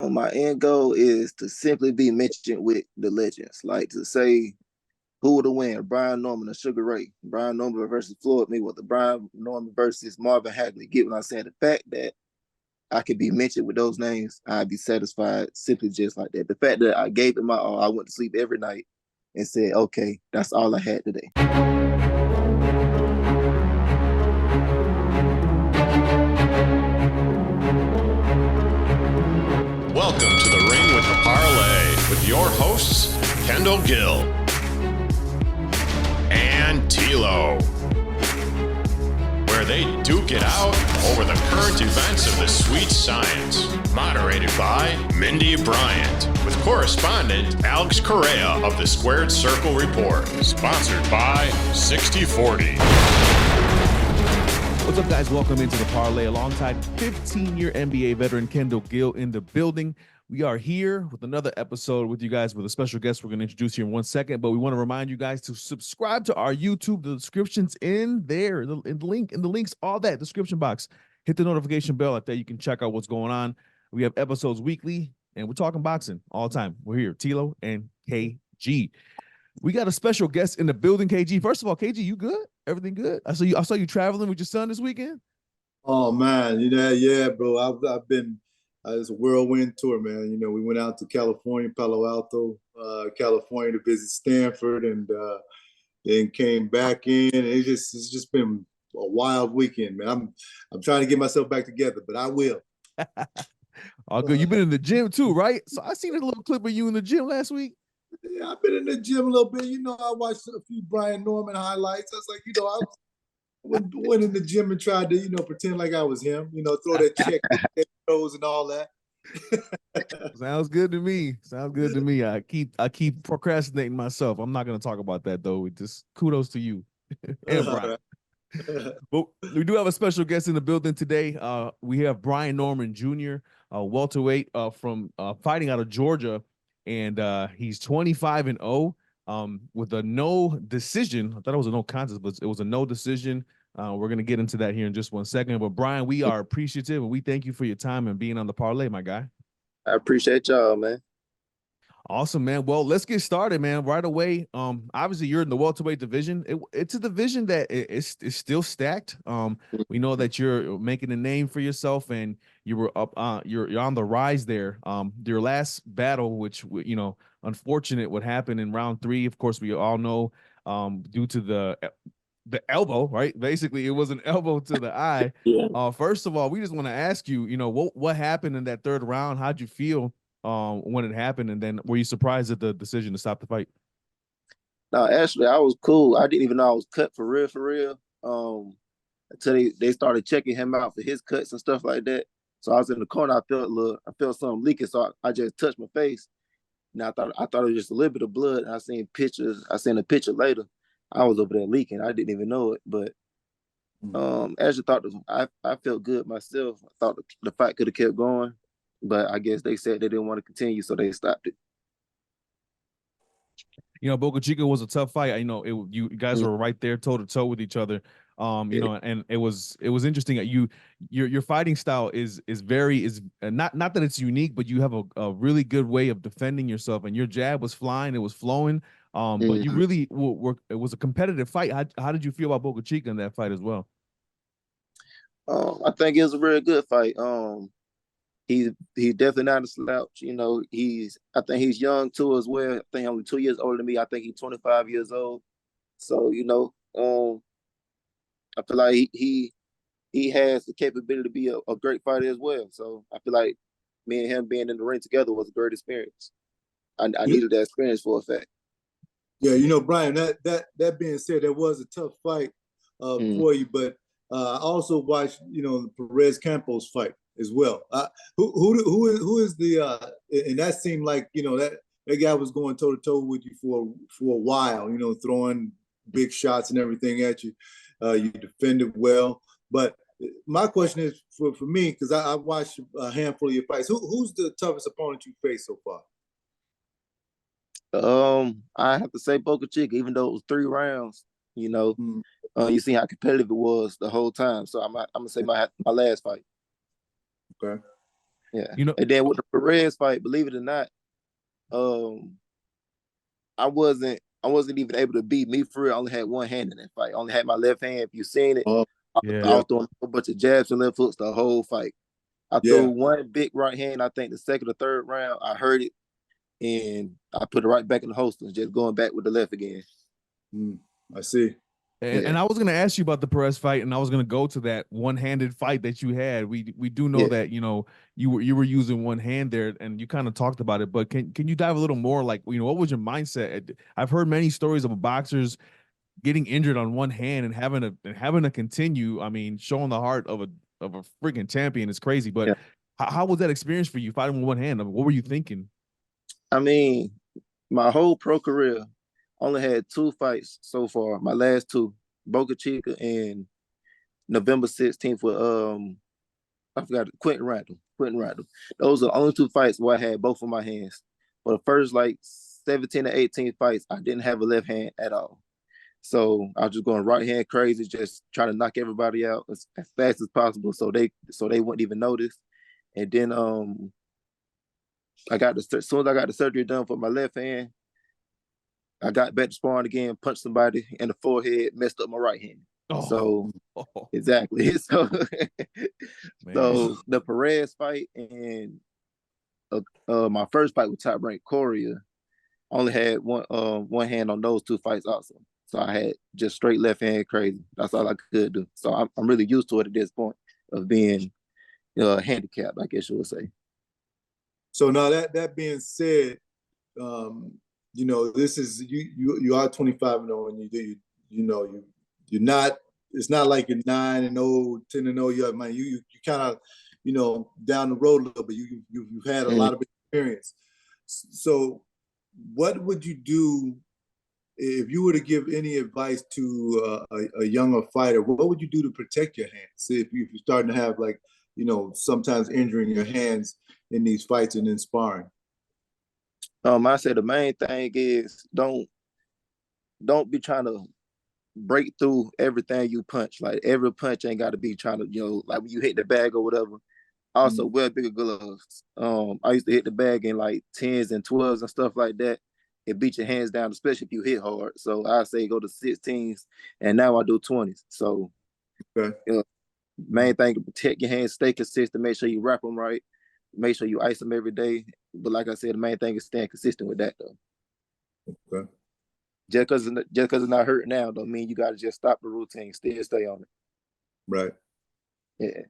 My end goal is to simply be mentioned with the legends, like to say who would have win, Brian Norman or Sugar Ray, Brian Norman versus Floyd Mayweather, Brian Norman versus Marvin Hagler. Get what I'm saying? The fact that I could be mentioned with those names, I'd be satisfied simply just like that. The fact that I gave it my all, I went to sleep every night and said, okay, that's all I had today. Welcome to the Ring with the Parlay with your hosts, Kendall Gill and TLO, where they duke it out over the current events of the sweet science. Moderated by Mindy Bryant, with correspondent Alex Correa of the Squared Circle Report. Sponsored by 6040. What's up, guys? Welcome into the Parlay alongside 15-year NBA veteran Kendall Gill in the building. We are here with another episode with you guys with a special guest we're going to introduce here in 1 second, but we want to remind you guys to subscribe to our YouTube. The description's in there, in the links, all that description box. Hit the notification bell. Like that, you can check out what's going on. We have episodes weekly, and we're talking boxing all the time. We're here, TLO and KG. We got a special guest in the building, KG. First of all, KG, you good? Everything good? I saw you traveling with your son this weekend. Oh man, yeah, bro. I've been it's a whirlwind tour, man. We went out to California, Palo Alto, California to visit Stanford, and then came back in. And it's just been a wild weekend, man. I'm trying to get myself back together, but I will. All good. You've been in the gym too, right? So I seen a little clip of you in the gym last week. Yeah, I've been in the gym a little bit. I watched a few Brian Norman highlights. I was like, I went in the gym and tried to, pretend like I was him. Throw that check throws and all that. Sounds good to me. I keep procrastinating myself. I'm not going to talk about that though. Just kudos to you and Brian. But we do have a special guest in the building today. We have Brian Norman Jr., welterweight from fighting out of Georgia. And he's 25-0 with a no decision. I thought it was a no contest, but it was a no decision. We're going to get into that here in just 1 second. But, Brian, we are appreciative, and we thank you for your time and being on the parlay, my guy. I appreciate y'all, man. Awesome, man. Well, let's get started, man, right away. Obviously, you're in the welterweight division. It's a division that it's still stacked. We know that you're making a name for yourself, and you were up. You're on the rise there. Your last battle, which unfortunate what happened in round 3. Of course, we all know, due to the elbow, right? Basically, it was an elbow to the eye. Yeah. First of all, we just want to ask you, what happened in that third round? How'd you feel when it happened, and then were you surprised at the decision to stop the fight? No, actually, I was cool. I didn't even know I was cut for real. Until they started checking him out for his cuts and stuff like that. So I was in the corner. I felt something leaking, so I just touched my face. Now I thought it was just a little bit of blood. I seen pictures. I seen a picture later. I was over there leaking. I didn't even know it, but actually I felt good myself. I thought the fight could have kept going. But I guess they said they didn't want to continue, so they stopped it. Boca Chica was a tough fight. You guys were right there toe to toe with each other. And it was interesting. Your fighting style is not that it's unique, but you have a really good way of defending yourself. And your jab was flying, it was flowing. But you really it was a competitive fight. How did you feel about Boca Chica in that fight as well? I think it was a very good fight. He definitely not a slouch. I think he's young too as well. I think only 2 years older than me. I think he's 25 years old. So, I feel like he has the capability to be a great fighter as well. So I feel like me and him being in the ring together was a great experience. I needed that experience for a fact. Yeah, Brian, that being said, that was a tough fight for you, but I also watched, the Perez Campos fight as well. Who is the and that seemed like that guy was going toe to toe with you for a while, throwing big shots and everything at you. You defended well, but my question is for me, because I watched a handful of your fights. Who's the toughest opponent you faced so far? I have to say Boca Chica, even though it was 3 rounds. You see how competitive it was the whole time. So I'm gonna say my last fight. Okay. Yeah. You know, And then with the Perez fight, believe it or not, I wasn't even able to beat me for real. I only had one hand in that fight. I only had my left hand. If you seen it, Oh, I was throwing a whole bunch of jabs and left hooks the whole fight. I threw one big right hand, I think the second or third round. I heard it and I put it right back in the holster, just going back with the left again. I see. And I was going to ask you about the Perez fight, and I was going to go to that one-handed fight that you had. We do know that, you know, you were using one hand there, and you kind of talked about it. But can you dive a little more? Like, you know, what was your mindset? I've heard many stories of boxers getting injured on one hand and having to continue. I mean, showing the heart of a freaking champion is crazy. But how was that experience for you fighting with one hand? I mean, what were you thinking? I mean, my whole pro career only had 2 fights so far. My last 2, Boca Chica and November 16th with I forgot Quentin Randall. Those are the only 2 fights where I had both of my hands. For the first like 17 or 18 fights, I didn't have a left hand at all. So I was just going right hand crazy, just trying to knock everybody out as fast as possible, so they wouldn't even notice. And then as soon as I got the surgery done for my left hand, I got back to sparring again, punched somebody in the forehead, messed up my right hand. So exactly. So the Perez fight and my first fight with Top Rank Korea, only had one hand on those 2 fights also. So I had just straight left hand crazy. That's all I could do. So I'm really used to it at this point of being handicapped, I guess you would say. So now that being said, you know, this is you are 25 and 0, and you're not. It's not like you're 9-0, 10-0. You kind of, you know, down the road a little bit. You've had a lot of experience. So, what would you do if you were to give any advice to a younger fighter? What would you do to protect your hands? If you're starting to have, like, you know, sometimes injuring your hands in these fights and in sparring? I say the main thing is don't be trying to break through everything you punch. Like every punch ain't got to be trying to, you know, like when you hit the bag or whatever. Also wear bigger gloves. I used to hit the bag in like 10s and 12s and stuff like that. It beat your hands down, especially if you hit hard. So I say go to 16s, and now I do 20s. So main thing to protect your hands, stay consistent, make sure you wrap them right, make sure you ice them every day. But like I said, the main thing is staying consistent with that though. Okay. Just because it's not hurting now don't mean you got to just stop the routine. Still stay on it. Right. Yeah.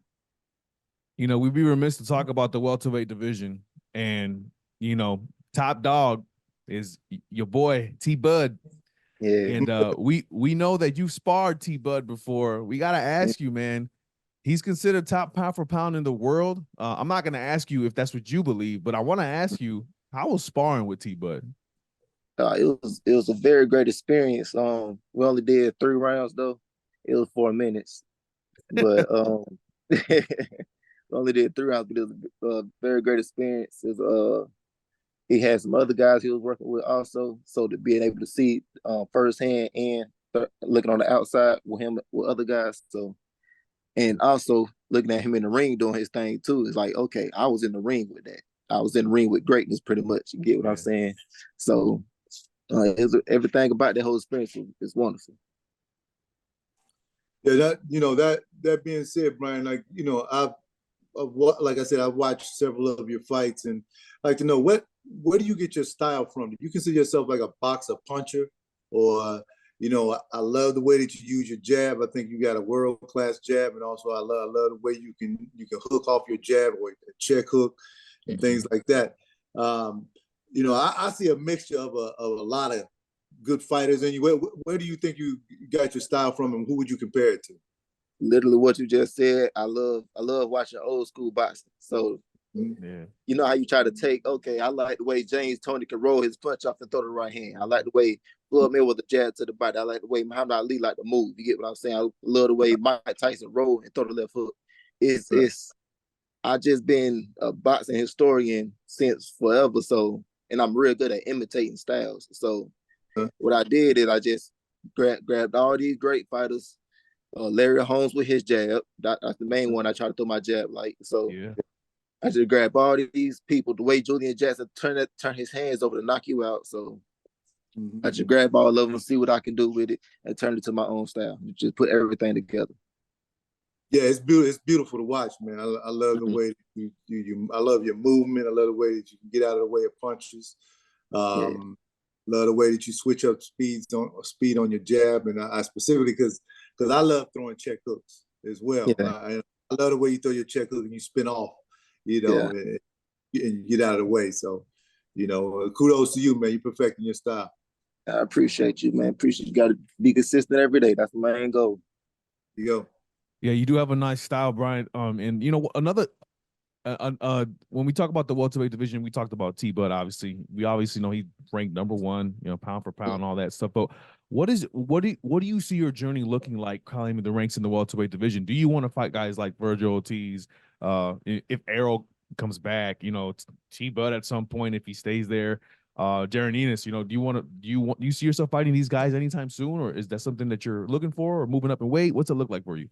You know, we'd be remiss to talk about the welterweight division, and you know, top dog is your boy T Bud. Yeah. And we know that you've sparred T Bud before. We gotta ask you, man. He's considered top pound for pound in the world. I'm not gonna ask you if that's what you believe, but I want to ask you, how was sparring with T Bud? It was a very great experience. We only did 3 rounds though. It was 4 minutes, but we only did 3 rounds. But it was a very great experience. He had some other guys he was working with also, so to being able to see firsthand and looking on the outside with him with other guys. So, and also looking at him in the ring doing his thing too. It's like, okay, I was in the ring with that. I was in the ring with greatness, pretty much. You get what I'm saying? So. Everything about that whole experience is wonderful. Yeah, that being said, Brian, like, you know, like I said, I've watched several of your fights, and I'd like to know where do you get your style from? Do you consider yourself like a boxer puncher, or you know, I love the way that you use your jab. I think you got a world-class jab, and also I love the way you can hook off your jab or a check hook and things like that. You know, I see a mixture of a lot of good fighters in you. Where do you think you got your style from, and who would you compare it to? Literally what you just said. I love watching old school boxing. So you know how you try to take, okay, I like the way James Toney can roll his punch off and throw the right hand. I like the way Floyd Mayweather with a jab to the body. I like the way Muhammad Ali like to move. You get what I'm saying? I love the way Mike Tyson roll and throw the left hook. It's I just been a boxing historian since forever. So, and I'm real good at imitating styles. So what I did is I just grabbed all these great fighters. Larry Holmes with his jab. That's the main one I try to throw my jab like. So I just grab all these people the way Julian Jackson turn his hands over to knock you out. So I just grab all of them, see what I can do with it, and turn it to my own style. Just put everything together. Yeah, it's beautiful. It's beautiful to watch, man. I love the way you. I love your movement. I love the way that you can get out of the way of punches. Love the way that you switch up speed on your jab, and I specifically because I love throwing check hooks as well. Yeah. I love the way you throw your check hook and you spin off, and you get out of the way. So, kudos to you, man. You're perfecting your style. I appreciate you, man. Appreciate you. Got to be consistent every day. That's the main goal. You go. Yeah, you do have a nice style, Brian. And another when we talk about the welterweight division, we talked about T-Bud. Obviously, we obviously know he ranked #1, pound for pound, all that stuff. But what do you see your journey looking like climbing the ranks in the welterweight division? Do you want to fight guys like Virgil Ortiz? If Errol comes back, T-Bud at some point if he stays there. Darren Enos, do you see yourself fighting these guys anytime soon, or is that something that you're looking for, or moving up in weight? What's it look like for you?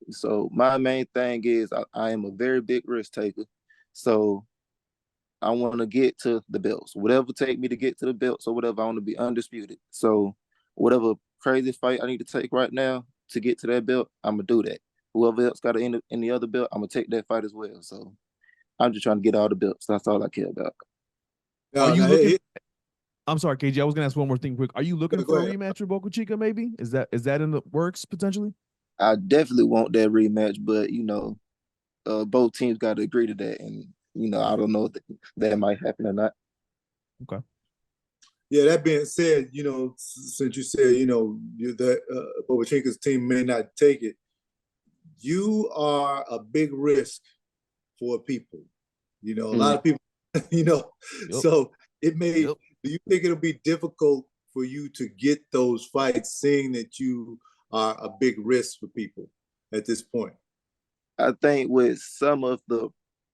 So my main thing is I am a very big risk taker. So I want to get to the belts. Whatever take me to get to the belts or whatever, I want to be undisputed. So whatever crazy fight I need to take right now to get to that belt, I'm going to do that. Whoever else got to end in the other belt, I'm going to take that fight as well. So I'm just trying to get all the belts. That's all I care about. Are you looking? I'm sorry, KG. I was gonna ask one more thing quick. Are you looking for a rematch with Boca Chica? Maybe is that in the works potentially? I definitely want that rematch, but both teams got to agree to that, and I don't know if that might happen or not. Okay. Yeah, that being said, since you said that Boca Chica's team may not take it, you are a big risk for people. A lot of people, Yep. so it may. Yep. Do you think it'll be difficult for you to get those fights, seeing that you are a big risk for people at this point? I think with some of the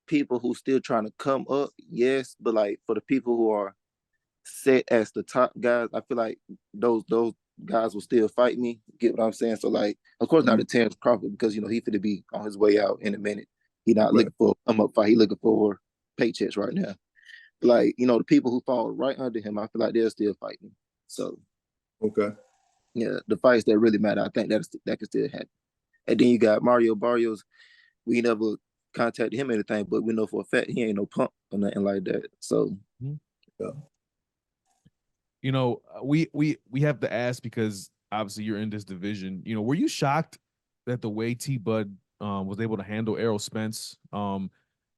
people who still trying to come up, yes, but like for the people who are set as the top guys, I feel like those guys will still fight me. Get what I'm saying? So like, of course not the Terrence Crawford, because he finna be on his way out in a minute. He not looking for a come up fight. He looking for paychecks right now. Like, the people who fall right under him, I feel like they're still fighting. So, okay. Yeah, the fights that really matter, I think that can still happen. And then you got Mario Barrios. We never contacted him or anything, but we know for a fact he ain't no punk or nothing like that. So, yeah. We have to ask because obviously you're in this division. Were you shocked that the way T-Bud was able to handle Errol Spence?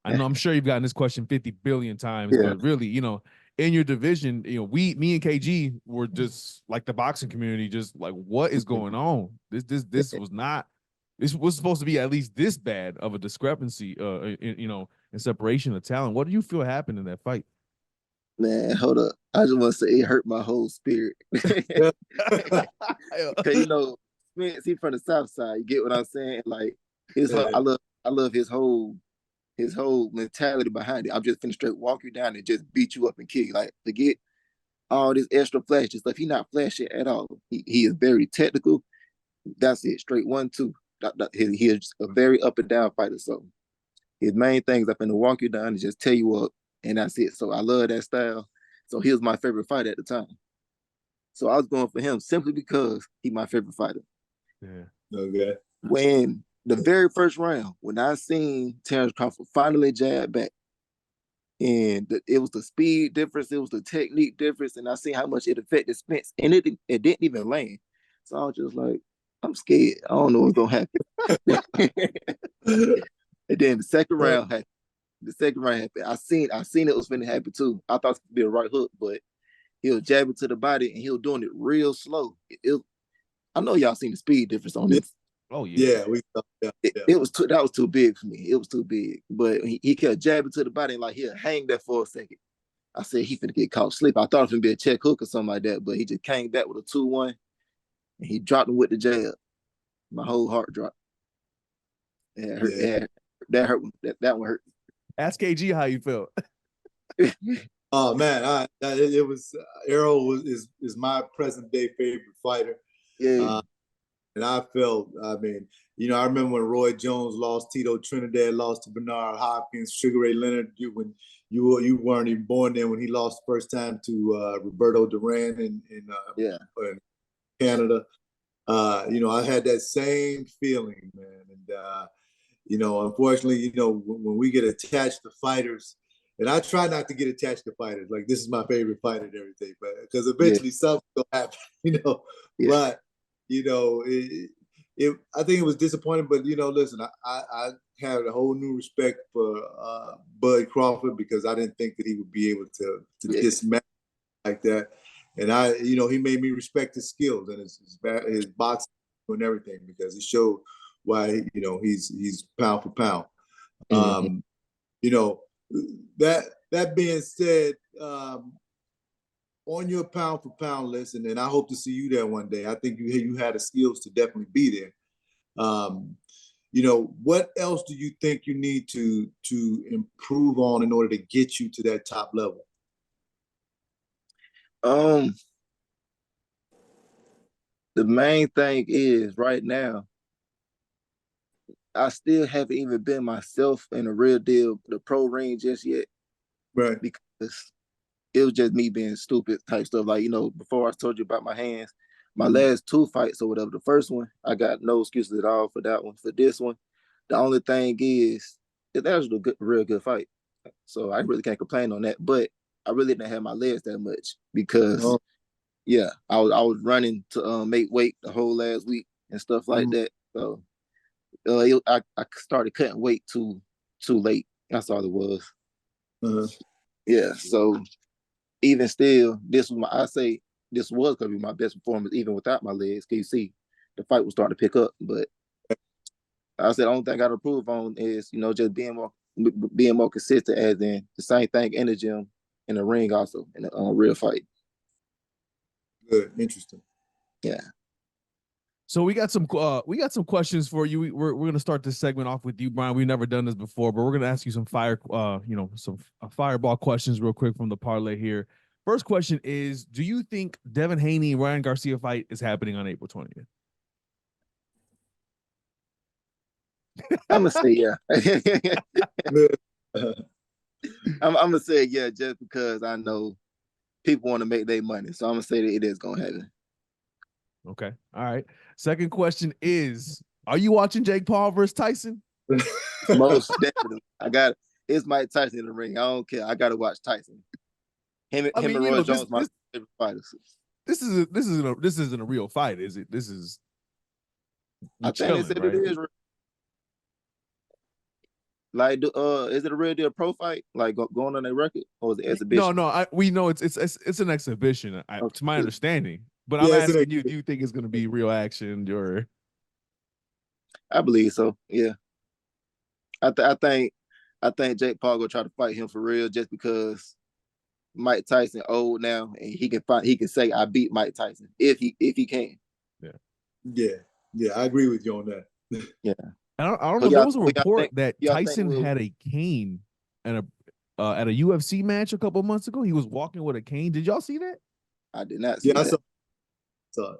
I know I'm sure you've gotten this question 50 billion times, but really, in your division, me and KG were just like the boxing community, just like, what is going on? This was supposed to be at least this bad of a discrepancy, in separation of talent. What do you feel happened in that fight? Man, hold up. I just want to say it hurt my whole spirit. Because, Spence, he from the South Side. You get what I'm saying? Like, I love his whole mentality behind it. I'm just finna straight walk you down and just beat you up and kick. Like, forget all this extra flashy stuff. He not flashy at all. He is very technical. That's it. Straight 1-2. He is a very up and down fighter. So his main thing is I'm finna walk you down and just tear you up, and that's it. So I love that style. So he was my favorite fighter at the time. So I was going for him simply because he's my favorite fighter. Yeah. Okay. When the very first round, when I seen Terrence Crawford finally jab back, and it was the speed difference, it was the technique difference, and I seen how much it affected Spence, and it didn't even land. So I was just like, I'm scared. I don't know what's gonna happen. And then the second round happened. I seen it was finna happen too. I thought it was gonna be a right hook, but he was jabbing to the body and he was doing it real slow. I know y'all seen the speed difference on this. Oh yeah. That was too big for me. It was too big. But he kept jabbing to the body and like he'll hang there for a second. I said he finna get caught sleep. I thought it was gonna be a check hook or something like that, but he just came back with a 2-1 and he dropped him with the jab. My whole heart dropped. Yeah, it hurt. Yeah. That hurt. That one hurt. Ask KG how you felt. Oh man, it was Errol is my present day favorite fighter. Yeah. And I felt, I mean, I remember when Roy Jones lost, Tito Trinidad lost to Bernard Hopkins, Sugar Ray Leonard, when you weren't even born then when he lost the first time to Roberto Duran in Canada. I had that same feeling, man. And unfortunately, when we get attached to fighters, and I try not to get attached to fighters, like this is my favorite fighter and everything, but because eventually something will happen, Yeah. But I think it was disappointing. But listen, I had a whole new respect for Bud Crawford because I didn't think that he would be able to dismantle like that. And he made me respect his skills and his boxing and everything because it showed why he's pound for pound. That being said, on your pound for pound list, and I hope to see you there one day. I think you had the skills to definitely be there. What else do you think you need to improve on in order to get you to that top level? The main thing is right now, I still haven't even been myself in a real deal, the pro ring just yet. Right. Because it was just me being stupid type stuff. Like, before I told you about my hands, my last 2 fights or whatever, the first one, I got no excuses at all for that one. For this one, the only thing is that was a real good fight. So I really can't complain on that. But I really didn't have my legs that much because, I was running to make weight the whole last week and stuff like that. So I started cutting weight too late. That's all it was. Yeah. So even still, this was gonna be my best performance even without my legs. Can you see the fight was starting to pick up? But I said the only thing I got to improve on is just being more consistent, as in the same thing in the gym, in the ring, also in a real fight. Good, interesting. Yeah. So we got some questions for you. We're gonna start this segment off with you, Brian. We've never done this before, but we're gonna ask you some fireball questions real quick from the parlay here. First question is: do you think Devin Haney and Ryan Garcia fight is happening on April 20th? I'm gonna say yeah. I'm gonna say yeah, just because I know people want to make their money, so I'm gonna say that it is gonna happen. Okay. All right. Second question is: are you watching Jake Paul versus Tyson? Most definitely. It's Mike Tyson in the ring. I don't care. I gotta watch Tyson. Him and Roy Jones, my favorite fighters. This isn't a real fight, is it? This is. I think they said right? It is. Like, is it a real deal pro fight? Like going on a record, or is it exhibition? No. We know it's an exhibition. To my understanding, but I'm asking you: do you think it's going to be real action? Or I believe so. Yeah. I think Jake Paul gonna try to fight him for real, just because Mike Tyson old now, and he can say I beat Mike Tyson if he can. Yeah. I agree with you on that. Yeah. I don't know. There was a report that Tyson had a cane at a UFC match a couple months ago. He was walking with a cane. Did y'all see that? I did not see that. I saw it.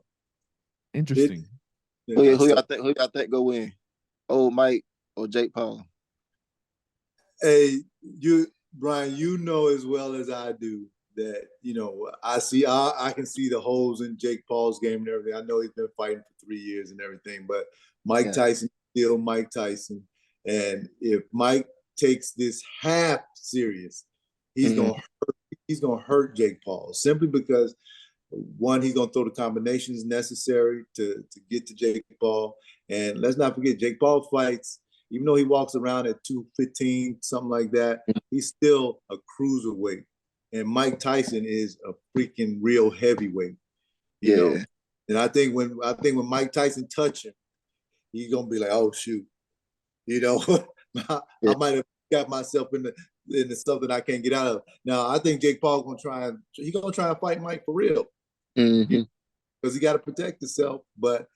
Interesting. Who y'all think go win? Old Mike or Jake Paul? Hey, Brian, you know as well as I do that I can see the holes in Jake Paul's game and everything. I know he's been fighting for 3 years and everything, but Mike Tyson still Mike Tyson. And if Mike takes this half serious, he's gonna hurt Jake Paul, simply because one, he's gonna throw the combinations necessary to get to Jake Paul. And let's not forget, Jake Paul fights, even though he walks around at 215, something like that, he's still a cruiserweight. And Mike Tyson is a freaking real heavyweight. You know? And I think when Mike Tyson touch him, he's gonna be like, oh shoot, I might have got myself into something I can't get out of. Now I think Jake Paul gonna try and fight Mike for real, because he got to protect himself. But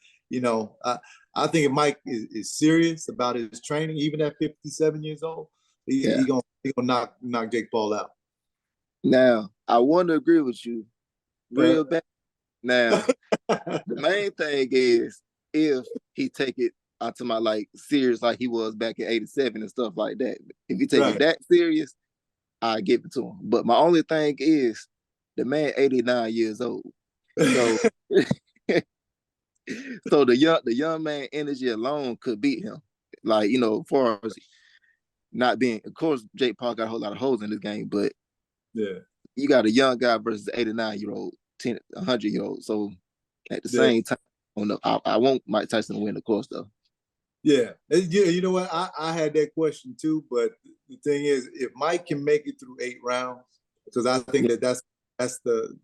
I think if Mike is serious about his training, even at 57 years old, he gonna knock Jake Paul out. Now I want to agree with you real bad. Now the main thing is, if he take it out to my like serious like he was back in '87 and stuff like that. If he take it that serious, I give it to him. But my only thing is the man 89 years old. So so the young man energy alone could beat him. Like, you know, as far as not being, of course, Jake Paul got a whole lot of holes in this game, but yeah, you got a young guy versus 89-year-old, 100-year-old. So at the same time, I want Mike Tyson to win, of course, though. Yeah, you know what? I had that question too, but the thing is, if Mike can make it through 8 rounds, because I think that's the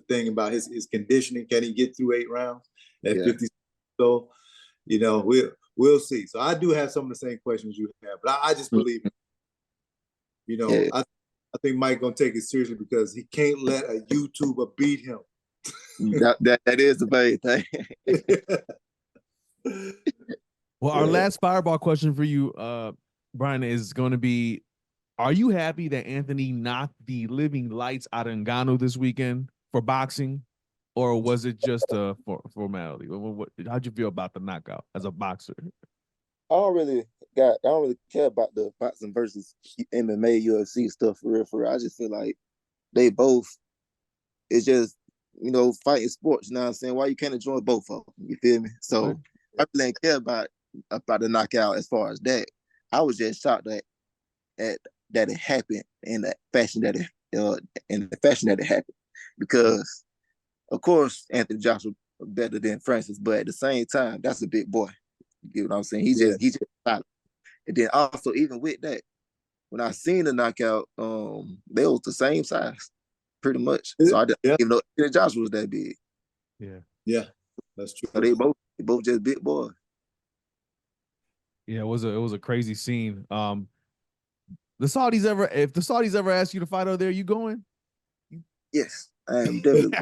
thing about his conditioning. Can he get through 8 rounds at 50? So, you know, we'll see. So I do have some of the same questions you have, but I just believe, you know, I think Mike gonna take it seriously because he can't let a YouTuber beat him. that is the main thing. Well, our last fireball question for you, Brian, is going to be: are you happy that Anthony knocked the living lights out of Ngannou this weekend for boxing, or was it just a formality? How'd you feel about the knockout as a boxer? I don't really care about the boxing versus MMA, UFC stuff for real. I just feel like they both, it's just, you know, fighting sports, you know what I'm saying? Why you can't enjoy both of them? You feel me? So I really didn't care about the knockout as far as that. I was just shocked that it happened in the fashion that it happened. Because of course Anthony Joshua better than Francis, but at the same time, that's a big boy. You get what I'm saying? He's just solid. And then also, even with that, when I seen the knockout, they was the same size, pretty much. So I didn't even know Joshua was that big. Yeah, that's true. So they both just big boys. Yeah, it was a crazy scene. If the Saudis ever ask you to fight over there, you going? Yes, I am definitely.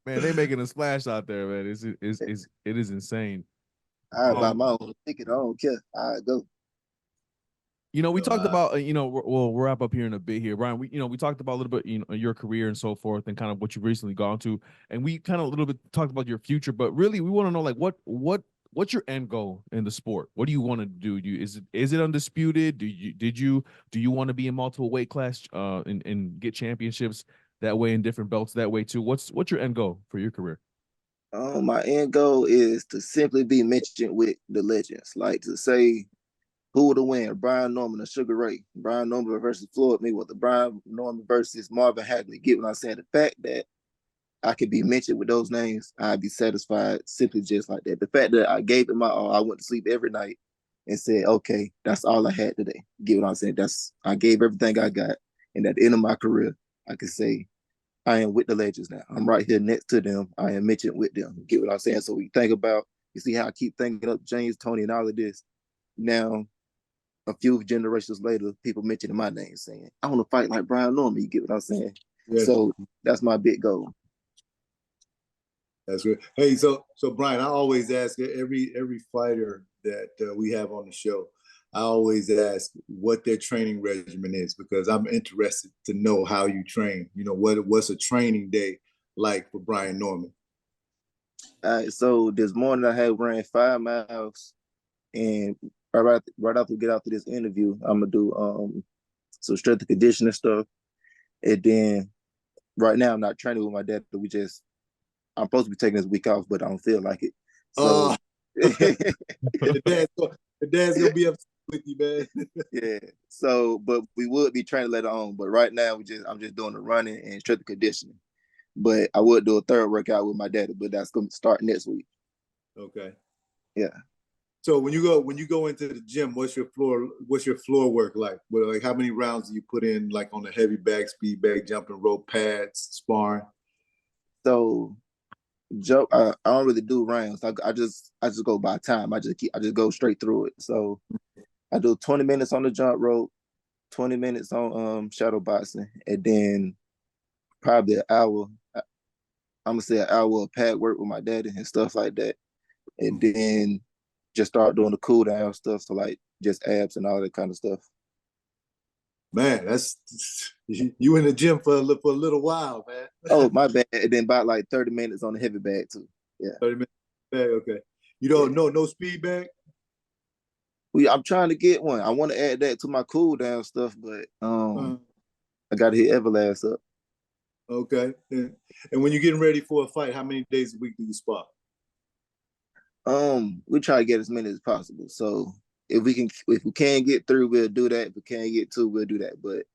Man, they making a splash out there, man. It is insane. I buy my own ticket. I don't care. I go. You know, we talked about, you know, we'll wrap up here in a bit here, Brian. We talked about a little bit, you know, your career and so forth, and kind of what you've recently gone to, and we kind of a little bit talked about your future. But really, we want to know, like, what's your end goal in the sport? What do you want to do? Is it undisputed? Do you want to be in multiple weight class, and get championships that way, in different belts that way too? What's your end goal for your career? My end goal is to simply be mentioned with the legends, like to say, who would have win? Brian Norman or Sugar Ray? Brian Norman versus Floyd Mayweather. Brian Norman versus Marvin Hagler. Get what I'm saying? The fact that I could be mentioned with those names, I'd be satisfied simply just like that. The fact that I gave it my all, I went to sleep every night and said, okay, that's all I had today. Get what I'm saying? I gave everything I got. And at the end of my career, I could say, I am with the legends now. I'm right here next to them. I am mentioned with them. Get what I'm saying? So we think about, you see how I keep thinking up James, Tony, and all of this. Now, a few generations later, people mentioning my name saying, I want to fight like Brian Norman. You get what I'm saying? Yeah. So that's my big goal. That's good. Hey, so Brian, I always ask every fighter that we have on the show, I always ask what their training regimen is, because I'm interested to know how you train. You know, what's a training day like for Brian Norman? All right, so this morning I had ran 5 miles, and right after we get out to this interview, I'm gonna do some strength and conditioning stuff. And then right now I'm not training with my dad, but I'm supposed to be taking this week off, but I don't feel like it. So the dad's gonna be upset with you, man. Yeah. So, but we would be training later on. But right now I'm just doing the running and strength and conditioning. But I would do a third workout with my daddy, but that's gonna start next week. Okay. Yeah. So when you go into the gym, what's your floor work like? Like how many rounds do you put in, like on the heavy bag, speed bag, jumping rope, pads, sparring? So I don't really do rounds. I just go by time. I just go straight through it. So I do 20 minutes on the jump rope, 20 minutes on shadow boxing, and then probably an hour. I'm gonna say an hour of pad work with my daddy and stuff like that, and then just start doing the cool down stuff, so like just abs and all that kind of stuff. Man, that's you in the gym for a little while, man. Oh, my bad. And then about like 30 minutes on the heavy bag too. Yeah. 30 minutes bag, okay. You don't know no speed bag? I'm trying to get one. I want to add that to my cool down stuff, but I gotta hit Everlast up. Okay. And when you're getting ready for a fight, how many days a week do you spar? We try to get as many as possible. So if we can get through, we'll do that. If we can't get to, we'll do that. But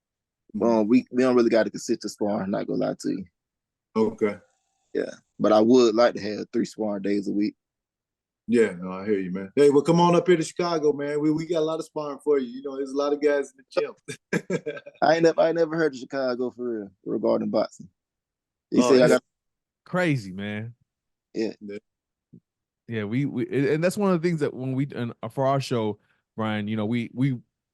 we don't really got a consistent sparring, not gonna lie to you. Okay. Yeah. But I would like to have 3 sparring days a week. Yeah, no, I hear you, man. Hey, well, come on up here to Chicago, man. We got a lot of sparring for you. You know, there's a lot of guys in the gym. I ain't never heard of Chicago for real regarding boxing. You say I got crazy, man. Yeah. Yeah, we and that's one of the things that when we and for our show, Brian, you know, we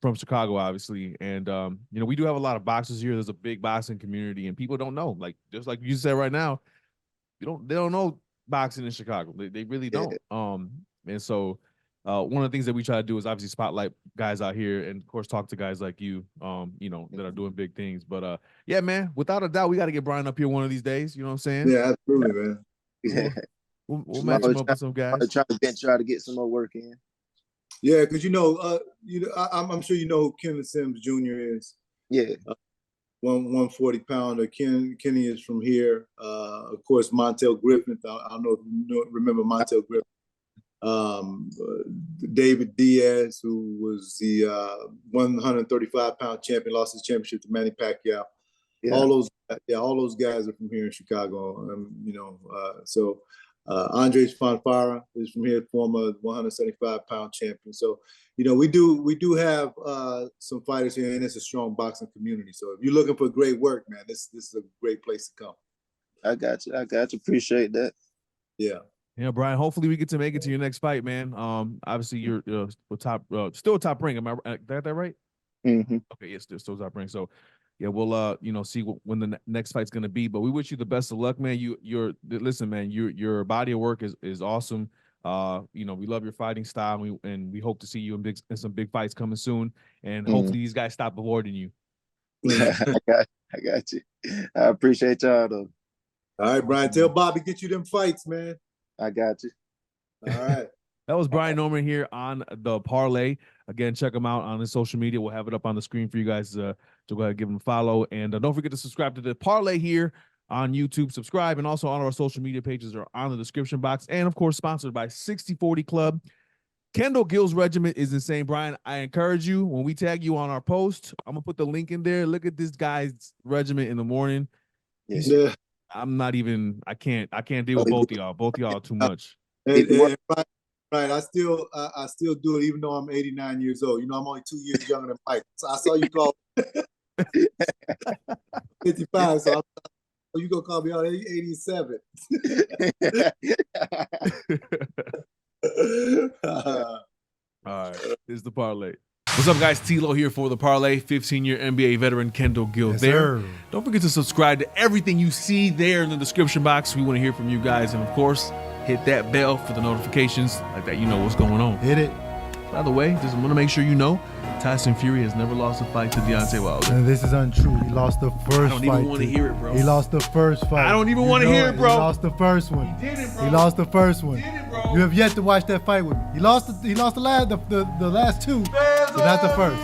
from Chicago, obviously, and you know, we do have a lot of boxers here. There's a big boxing community, and people don't know, like just like you said right now, they don't know boxing in Chicago. They really don't. And so one of the things that we try to do is obviously spotlight guys out here, and of course talk to guys like you, you know, that are doing big things. But yeah, man, without a doubt, we got to get Brian up here one of these days. You know what I'm saying? Yeah, absolutely, man. Yeah. We'll match him up with some guys. Try to get some more work in. Yeah, because I'm sure you know who Kendall Sims Jr. is. Yeah. 140 pounder. Kenny is from here. Of course, Montel Griffin. I don't know if you remember Montel Griffin. David Diaz, who was the 135-pound champion, lost his championship to Manny Pacquiao. Yeah. All those guys are from here in Chicago. So Andres Fonfara is from here, former 175-pound champion. So, you know, we do have some fighters here, and it's a strong boxing community. So if you're looking for great work, man, this is a great place to come. I got you. Appreciate that. Yeah. Yeah, Brian. Hopefully we get to make it to your next fight, man. Obviously you're still top rank. Am I got that right? Mm-hmm. Okay, yes, still top rank. So yeah, we'll you know, see when the next fight's gonna be. But we wish you the best of luck, man. Listen, man. Your body of work is awesome. You know, we love your fighting style, and we hope to see you in some big fights coming soon. And hopefully these guys stop avoiding you. I got you. I appreciate y'all though. All right, Brian. Tell Bobby get you them fights, man. I got you. All right. That was Brian Norman here on the Parlay. Again, check him out on his social media. We'll have it up on the screen for you guys to go ahead and give him a follow. And don't forget to subscribe to the Parlay here on YouTube. Subscribe, and also all of our social media pages are on the description box. And, of course, sponsored by 6040 Club. Kendall Gill's regimen is insane, Brian. I encourage you, when we tag you on our post, I'm going to put the link in there. Look at this guy's regimen in the morning. Yeah. I'm not even – I can't deal with both of y'all. Both of y'all are too much. And Right, I still do it even though I'm 89 years old. You know, I'm only 2 years younger than Mike. So I saw you call 55, so you gonna call me out 87. All right, this is the parlay. What's up, guys? TLO here for the parlay. 15-year NBA veteran Kendall Gill there. Sir. Don't forget to subscribe to everything you see there in the description box. We want to hear from you guys, and of course, hit that bell for the notifications, like that you know what's going on. Hit it. By the way, just want to make sure you know, Tyson Fury has never lost a fight to Deontay Wilder. And this is untrue. He lost the first fight. I don't even want to hear it, bro. He lost the first fight. I don't even want to hear it, bro. He lost the first one. He did it, bro. He lost the first one. He did it, bro. You have yet to watch that fight with me. He lost the last two, but not the first.